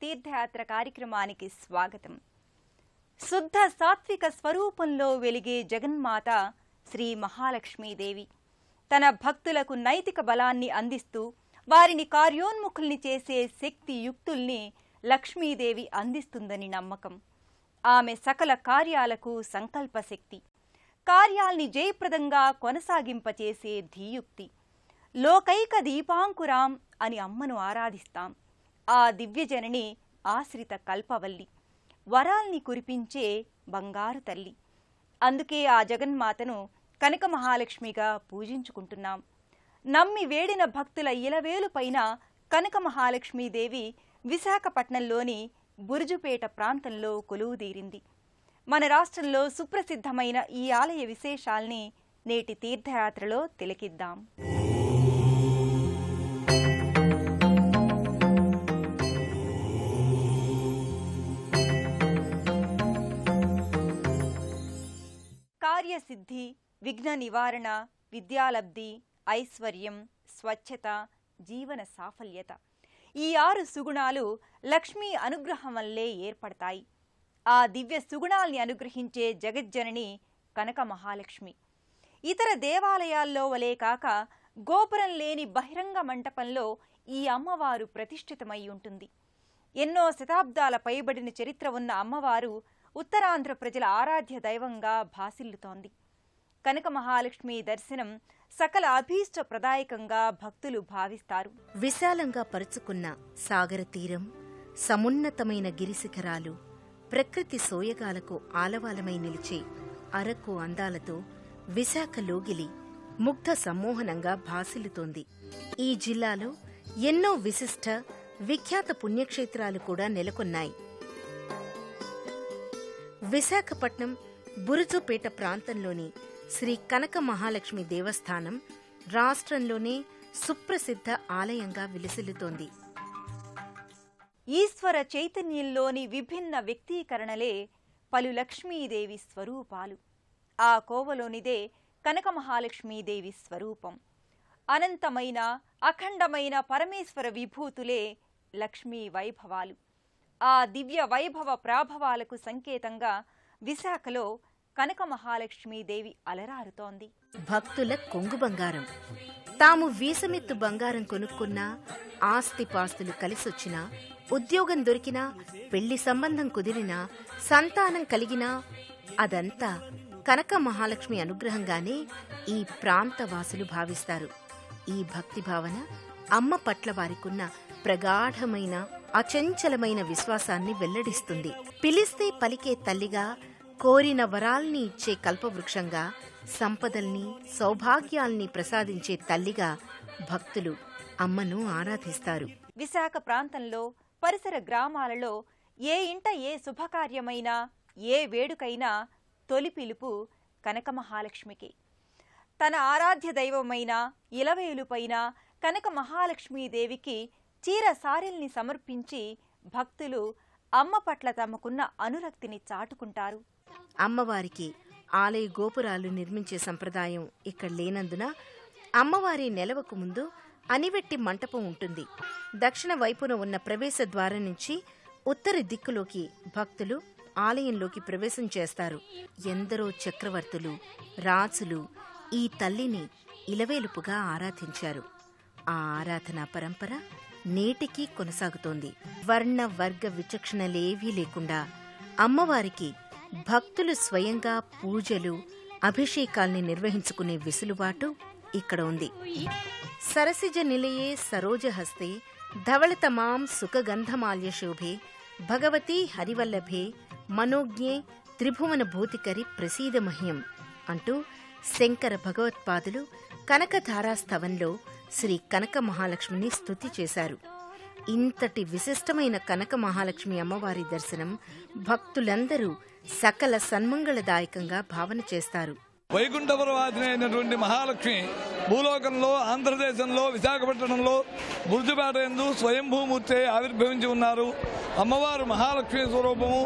తీర్థయాత్ర కార్యక్రమానికి స్వాగతం. శుద్ధ సాత్విక స్వరూపంలో వెలిగే జగన్మాత శ్రీ మహాలక్ష్మీదేవి తన భక్తులకు నైతిక బలాన్ని అందిస్తూ వారిని కార్యోన్ముఖుల్ని చేసే శక్తి యుక్తుల్ని లక్ష్మీదేవి అందిస్తుందని నమ్మకం. ఆమె సకల కార్యాలకు సంకల్ప శక్తి, కార్యాల్ని జయప్రదంగా కొనసాగింపచేసే ధీయుక్తి. లోకైక దీపాంకురాం అని అమ్మను ఆరాధిస్తాం. ఆ దివ్యజనని ఆశ్రిత కల్పవల్లి, వరాల్ని కురిపించే బంగారు తల్లి. అందుకే ఆ జగన్మాతను కనక మహాలక్ష్మిగా పూజించుకుంటున్నాం. నమ్మి వేడిన భక్తుల ఇలవేలు పైన కనక మహాలక్ష్మీదేవి విశాఖపట్నంలోని బురుజుపేట ప్రాంతంలో కొలువుదీరింది. మన రాష్ట్రంలో సుప్రసిద్ధమైన ఈ ఆలయ విశేషాల్ని నేటి తీర్థయాత్రలో తిలకిద్దాం. కార్యసిద్ధి, విఘ్న నివారణ, విద్యాలబ్ధి, ఐశ్వర్యం, స్వచ్ఛత, జీవన సాఫల్యత, ఈ 6 సుగుణాలు లక్ష్మీ అనుగ్రహం వల్లే ఏర్పడతాయి. ఆ దివ్య సుగుణాల్ని అనుగ్రహించే జగజ్జనని కనక మహాలక్ష్మి. ఇతర దేవాలయాల్లో వలే కాక గోపురం లేని బహిరంగ మంటపంలో ఈ అమ్మవారు ప్రతిష్ఠితమై ఉంటుంది. ఎన్నో శతాబ్దాల పైబడిన చరిత్ర ఉన్న అమ్మవారు ఉత్తరాంధ్ర ప్రజల ఆరాధ్య దైవంగా భాసిల్లుతోంది. కనక మహాలక్ష్మి దర్శనం సకల అభీష్ట ప్రదాయకంగా భక్తులు భావిస్తారు. విశాలంగా పరుచుకున్న సాగర తీరం, సమున్నతమైన గిరిశిఖరాలు, ప్రకృతి సోయగాలకు ఆలవాలమై నిలిచే అరకు అందాలతో విశాఖ లోగిలి ముగ్ధ సమ్మోహనంగా భాసిల్లుతోంది. ఈ జిల్లాలో ఎన్నో విశిష్ట విఖ్యాత పుణ్యక్షేత్రాలు కూడా నెలకొన్నాయి. విశాఖపట్నం బురుజుపేట ప్రాంతంలోని శ్రీ కనక మహాలక్ష్మి దేవస్థానం రాష్ట్రంలోనే సుప్రసిద్ధ ఆలయంగా విలసిల్లుతోంది. ఈశ్వర చైతన్యంలోని విభిన్న వ్యక్తీకరణలే పలు లక్ష్మీదేవి స్వరూపాలు. ఆ కోవలోనిదే కనక మహాలక్ష్మీదేవి స్వరూపం. అనంతమైన అఖండమైన పరమేశ్వర విభూతులే లక్ష్మీ వైభవాలు. ఆ దివ్య వైభవ ప్రాభవాలకు సంకేతంగా విశాఖలో కనక మహాలక్ష్మీదేవి అలరారుతోంది. భక్తుల కొంగు బంగారం. తాము వీసమెత్తు బంగారం కొనుక్కున్నా, ఆస్తిపాస్తులు కలిసొచ్చినా, ఉద్యోగం దొరికినా, పెళ్లి సంబంధం కుదిరినా, సంతానం కలిగినా అదంతా కనక మహాలక్ష్మి అనుగ్రహంగానే ఈ ప్రాంతవాసులు భావిస్తారు. ఈ భక్తి భావన అమ్మ పట్ల వారికున్న ప్రగాఢమైన అచంచలమైన విశ్వాసాన్ని వెల్లడిస్తుంది. పిలిస్తే పలికే తల్లిగా, కోరిన వరాల్ని ఇచ్చే కల్పవృక్షంగా, సంపదల్ని సౌభాగ్యాల్ని ప్రసాదించే తల్లిగా భక్తులు అమ్మను ఆరాధిస్తారు. విశాఖ ప్రాంతంలో పరిసర గ్రామాలలో ఏ ఇంట ఏ శుభకార్యమైనా, ఏ వేడుకైనా తొలి పిలుపు కనక మహాలక్ష్మికి. తన ఆరాధ్య దైవమైన ఇలవేలుపైన కనక మహాలక్ష్మీదేవికి చీర సారెల్ని సమర్పించి భక్తులు అమ్మ పట్ల తమకున్న అనురక్తిని చాటుకుంటారు. అమ్మవారికి ఆలయ గోపురాలు నిర్మించే సంప్రదాయం ఇక్కడ లేనందున అమ్మవారి నెలవకు ముందు అనివెట్టి మంటపం ఉంటుంది. దక్షిణ వైపున ఉన్న ప్రవేశ ద్వారం నుంచి ఉత్తర దిక్కులోకి భక్తులు ఆలయంలోకి ప్రవేశం చేస్తారు. ఎందరో చక్రవర్తులు, రాజులు ఈ తల్లిని ఇలవేలుపుగా ఆరాధించారు. ఆ ఆరాధనా పరంపర నేటికీ కొనసాగుతోంది. వర్ణ వర్గ విచక్షణలేవీ లేకుండా అమ్మవారికి భక్తులు స్వయంగా పూజలు, అభిషేకాల్ని నిర్వహించుకునే వెసులుబాటు ఇక్కడ ఉంది. సరసిజ నిలయే సరోజహస్తే ధవళతమాం సుఖగంధమాల్య శోభే భగవతీ హరివల్లభే మనోజ్ఞే త్రిభువన భూతికరి ప్రసీద మహ్యం అంటూ శంకర భగవత్పాదులు కనకధారాస్తవంలో శ్రీ కనక మహాలక్ష్మిని స్తుతి చేశారు. ఇంతటి విశిష్టమైన కనక మహాలక్ష్మి అమ్మవారి దర్శనం భక్తులందరూ సకల సన్మంగళదాయకంగా భావన చేస్తారు. వైకుంఠపురవాసిని అయినటువంటి మహాలక్ష్మి భూలోకంలో, ఆంధ్రదేశంలో, విశాఖపట్నంలో బురుజుపేట యందు స్వయంభూమూర్తి ఆవిర్భవించి ఉన్నారు. అమ్మవారు మహాలక్ష్మి స్వరూపము,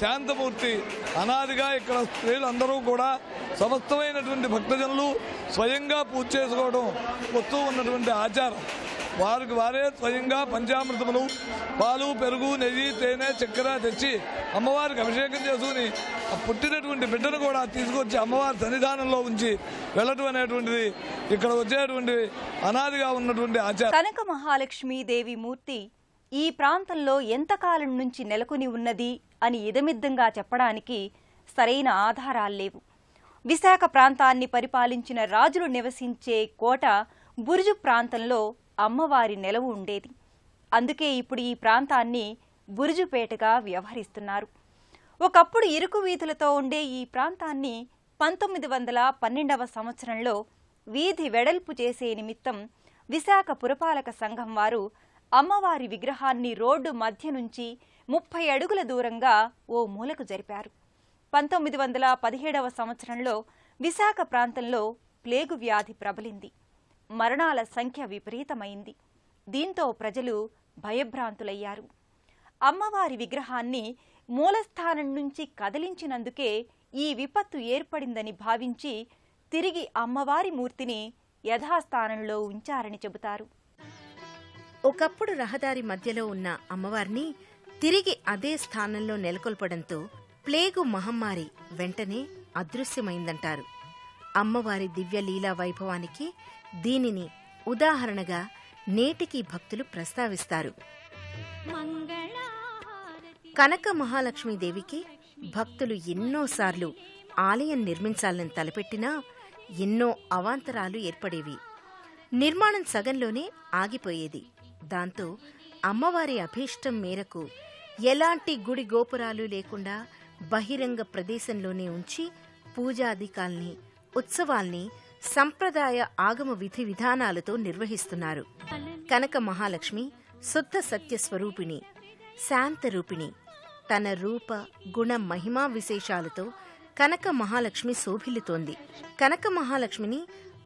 శాంతమూర్తి. అనాదిగా ఇక్కడ స్త్రీలందరూ కూడా సమస్తమైనటువంటి భక్తజనులు స్వయంగా పూజ చేసుకోవడం వస్తూ ఉన్నటువంటి ఆచారం. వారికి వారే స్వయంగా పంచామృతములు, పాలు, పెరుగు, నెయ్యి, తేనె, చక్కెర తెచ్చి అమ్మవారికి అభిషేకం చేసుకుని ఆ పుట్టినటువంటి బిడ్డను కూడా తీసుకొచ్చి అమ్మవారి సన్నిధానంలో ఉంచి వెళ్ళటం అనేటువంటిది ఇక్కడ వచ్చేటువంటి అనాదిగా ఉన్నటువంటి ఆచారం. కనక మహాలక్ష్మీదేవి మూర్తి ఈ ప్రాంతంలో ఎంతకాలం నుంచి నెలకొని ఉన్నది అని ఇదమిద్దంగా చెప్పడానికి సరైన ఆధారాలు లేవు. విశాఖ ప్రాంతాన్ని పరిపాలించిన రాజులు నివసించే కోట బురుజు ప్రాంతంలో అమ్మవారి నెలవు ఉండేది. అందుకే ఇప్పుడు ఈ ప్రాంతాన్ని బురుజుపేటగా వ్యవహరిస్తున్నారు. ఒకప్పుడు ఇరుకు వీధులతో ఉండే ఈ ప్రాంతాన్ని 1912వ సంవత్సరంలో వీధి వెడల్పు చేసే నిమిత్తం విశాఖ పురపాలక సంఘం వారు అమ్మవారి విగ్రహాన్ని రోడ్డు మధ్య నుంచి 30 అడుగుల దూరంగా ఓ మూలకు జరిపారు. 1917వ సంవత్సరంలో విశాఖ ప్రాంతంలో ప్లేగు వ్యాధి ప్రబలింది. మరణాల సంఖ్య విపరీతమైంది. దీంతో ప్రజలు భయభ్రాంతులయ్యారు. అమ్మవారి విగ్రహాన్ని మూలస్థానం నుంచి కదిలించినందుకే ఈ విపత్తు ఏర్పడిందని భావించి తిరిగి అమ్మవారి మూర్తిని యథాస్థానంలో ఉంచారని చెబుతారు. ఒకప్పుడు రహదారి మధ్యలో ఉన్న అమ్మవారిని తిరిగి అదే స్థానంలో నెలకొల్పడంతో ప్లేగు మహమ్మారి వెంటనే అదృశ్యమైందంటారు. అమ్మవారి దివ్య లీలా వైభవానికి దీనిని ఉదాహరణగా నేటికీ భక్తులు ప్రస్తావిస్తారు. కనక మహాలక్ష్మీదేవికి భక్తులు ఎన్నోసార్లు ఆలయం నిర్మించాలని తలపెట్టినా ఎన్నో అవాంతరాలు ఏర్పడేవి. నిర్మాణం సగంలోనే ఆగిపోయేది. దాంతో అమ్మవారి అభీష్టం మేరకు ఎలాంటి గుడి గోపురాలు లేకుండా బహిరంగ ప్రదేశంలోనే ఉంచి పూజాధికాల్ని, ఉత్సవాల్ని సంప్రదాయ ఆగమ విధి విధానాలతో నిర్వహిస్తున్నారు. కనక మహాలక్ష్మి శుద్ధ సత్య స్వరూపిణి, శాంతరూపిణి. తన రూప, గుణ, మహిమా విశేషాలతో కనక మహాలక్ష్మి శోభిల్లుతోంది. కనక మహాలక్ష్మిని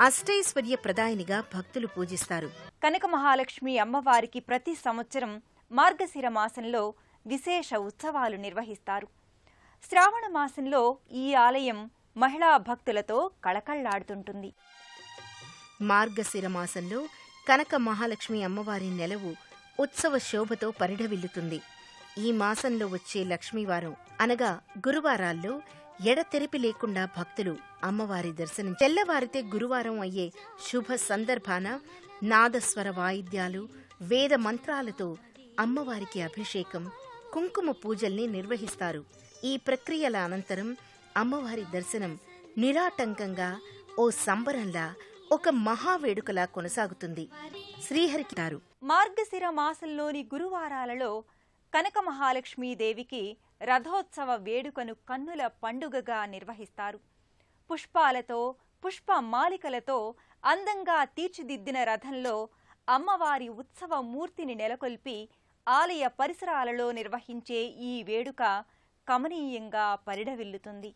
అష్టైశ్వర్య ప్రదాయినిగా భక్తులు పూజిస్తారు. కనక మహాలక్ష్మి అమ్మవారికి ప్రతి సంవత్సరం మార్గశిర మాసంలో విశేష ఉత్సవాలు నిర్వహిస్తారు. శ్రావణ మాసంలో ఈ ఆలయం మహిళా భక్తులతో కళకళ్లాడుతుంటుంది. మార్గశిర మాసంలో కనక మహాలక్ష్మి అమ్మవారి నెలవు ఉత్సవ శోభతో పరిఢవిల్లుతుంది. ఈ మాసంలో వచ్చే లక్ష్మీవారం అనగా గురువారాల్లో ఎడతెరిపి లేకుండా భక్తులు అమ్మవారి దర్శనం. తెల్లవారితే గురువారం అయ్యే శుభ సందర్భాన నాదస్వర వాయిద్యాలు, వేద మంత్రాలతో అమ్మవారికి అభిషేకం, కుంకుమ పూజల్ని నిర్వహిస్తారు. ఈ ప్రక్రియల అనంతరం అమ్మవారి దర్శనం నిరాటంకంగా ఓ సంబరంలా, ఒక మహావేడుకలా కొనసాగుతుంది. శ్రీహరికి మార్గశిర మాసంలోని గురువారాలలో కనక మహాలక్ష్మీదేవికి రథోత్సవ వేడుకను కన్నుల పండుగగా నిర్వహిస్తారు. పుష్పాలతో, పుష్పమాలికలతో అందంగా తీర్చిదిద్దిన రథంలో అమ్మవారి ఉత్సవ మూర్తిని నెలకొల్పి ఆలయ పరిసరాలలో నిర్వహించే ఈ వేడుక కమనీయంగా పరిఢవిల్లుతుంది.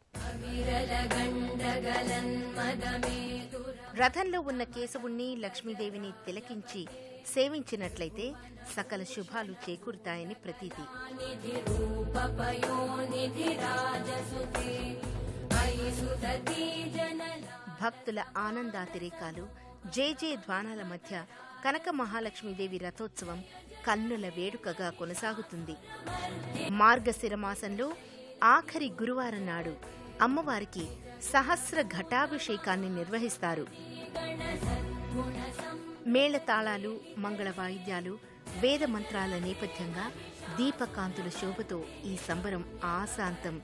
రథంలో ఉన్న కేశవుణ్ణి, లక్ష్మీదేవిని తిలకించి సేవించినట్లయితే సకల శుభాలు చేకూరుతాయని ప్రతీతి. భక్తుల ఆనందాతిరేకాలు, జయ ధ్వానాల మధ్య కనక మహాలక్ష్మీదేవి రథోత్సవం కన్నుల వేడుకగా కొనసాగుతుంది. మార్గశిర మాసంలో ఆఖరి గురువారం నాడు అమ్మవారికి సహస్ర ఘటాభిషేకాన్ని నిర్వహిస్తారు. మేళతాళాలు, మంగళ వాయిద్యాలు, వేద మంత్రాల నేపథ్యంగా దీపకాంతుల శోభతో ఈ సంబరం ఆశాంతం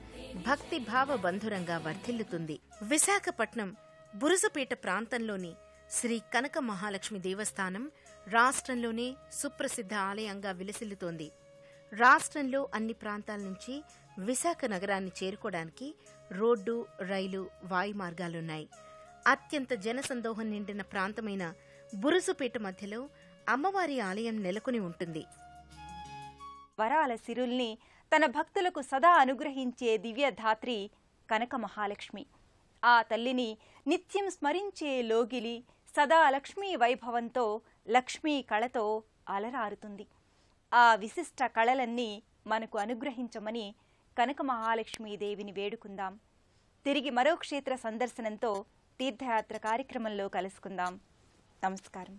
భక్తిభావ బంధురంగా వర్ధిల్లుతుంది. విశాఖపట్నం బురుజుపేట ప్రాంతంలోని శ్రీ కనక మహాలక్ష్మి దేవస్థానం రాష్ట్రంలోనే సుప్రసిద్ధ ఆలయంగా విలసిల్లుతోంది. రాష్ట్రంలో అన్ని ప్రాంతాల నుంచి విశాఖ నగరాన్ని చేరుకోవడానికి రోడ్డు, రైలు, వాయు మార్గాలున్నాయి. అత్యంత జనసందోహం నిండిన ప్రాంతమైన బురుజుపేట మధ్యలో అమ్మవారి ఆలయం నెలకొని ఉంటుంది. వరాల సిరుల్ని తన భక్తులకు సదా అనుగ్రహించే దివ్యధాత్రి కనక మహాలక్ష్మి. ఆ తల్లిని నిత్యం స్మరించే లోగిలి సదా లక్ష్మీ వైభవంతో, లక్ష్మీ కళతో అలరారుతుంది. ఆ విశిష్ట కళలన్నీ మనకు అనుగ్రహించమని కనక మహాలక్ష్మీదేవిని వేడుకుందాం. తిరిగి మరో క్షేత్ర సందర్శనంతో తీర్థయాత్ర కార్యక్రమంలో కలుసుకుందాం. నమస్కారం.